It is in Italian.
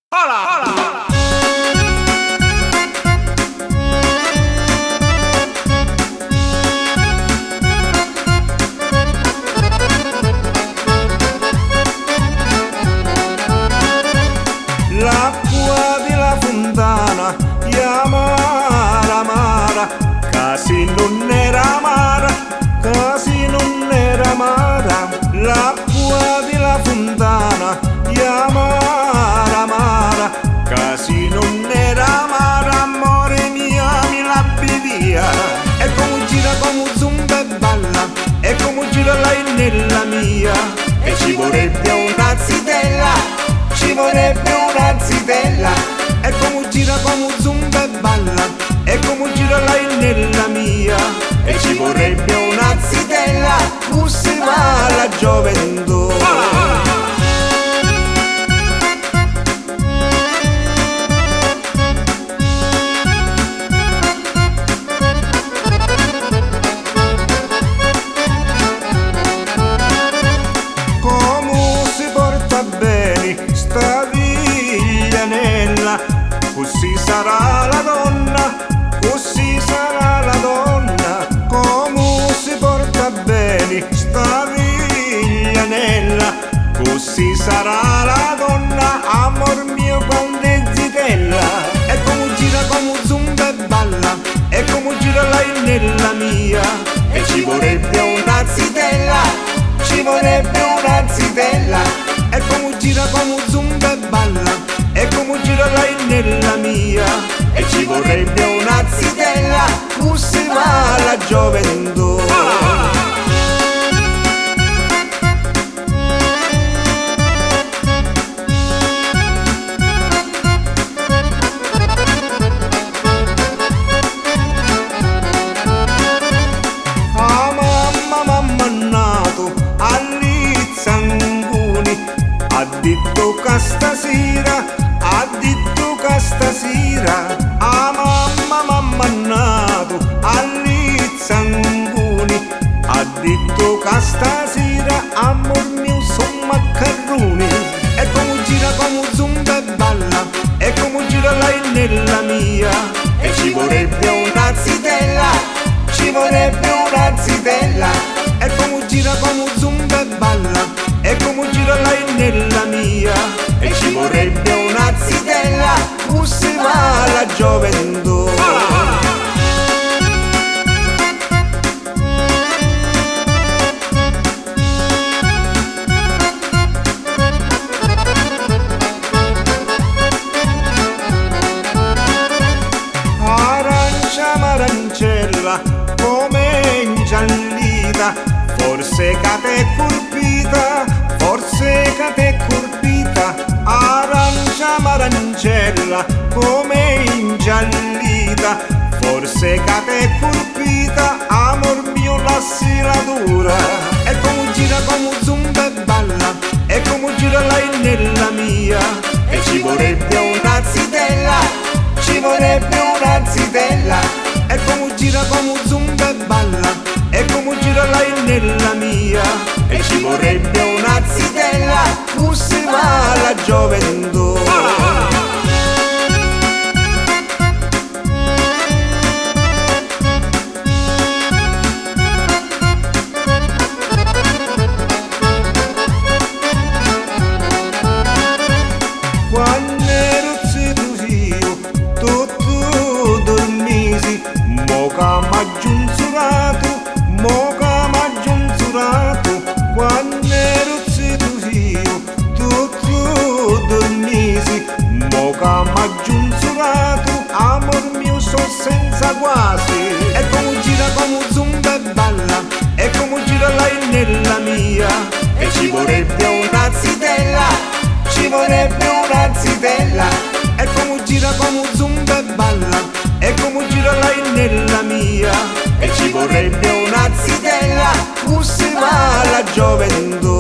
Hola, hola. L'acqua della fontana è amara, amara, casi non era amara, casi non era amara. L'acqua della fontana è amara, amara, casi non era amara. Amore mio, mi lappi via. E come gira come zumba e balla, e come gira lei nella mia. E ci vorrebbe una zitella, ci vorrebbe una zitella. E come gira come zumba e balla, e come gira lei nella mia. E ci vorrebbe una zitella, si va la gioventù. Come si porta bene sta viglianella, così sarà la donna, così sarà la donna. Come si porta bene sta viglianella, così sarà la donna. Amor mio quando è zitella, e come gira come zumba e balla, e come gira lei nella mia. E ci vorrebbe una zitella, ci vorrebbe una zitella. E come gira come zumba e balla, e come gira lei nella mia. E ci vorrebbe una zitella, si va la gioventù. Ah mamma, mamma nato all'Izzanguni, ha detto che stasera, ha detto che stasera. Ah mamma, mamma nato all'Izzanguni, ha detto che stasera, amor mio son maccaroni. E come gira come zumba e balla, e come gira lei nella mia. E ci vorrebbe una zitella, ci vorrebbe una zitella. E come gira come zumba e balla, e come gira lei nella mia. E ci vorrebbe una zitella, si va la gioventù. Arancia marancella come ingiallita, forse che t'è colpita, forse che t'è colpita. Arancia marancella come ingiallita, forse che t'è colpita. Amor mio lassi la dura, e come gira come zumba e balla, e come gira lei nella mia. E ci vorrebbe una zitella, ci vorrebbe una zitella. E come gira come zumba e balla, e come gira lei nella mia. E ci vorrebbe una zitella, si va la gioventù. Quando ero zitto io, tutto dormisi, mo che m'ha giunzurato, mo che m'ha giunzurato. Quando ero zitto io, tutto dormisi, mo che m'ha giunzurato. Amor mio so senza quasi, e come gira come zumba e balla, e come gira lei nella mia. E ci vorrebbe una zitella, ci vorrebbe una zitella. E come gira come zumba e balla, e come gira lei nella mia. E ci vorrebbe una zitella, si va la gioventù.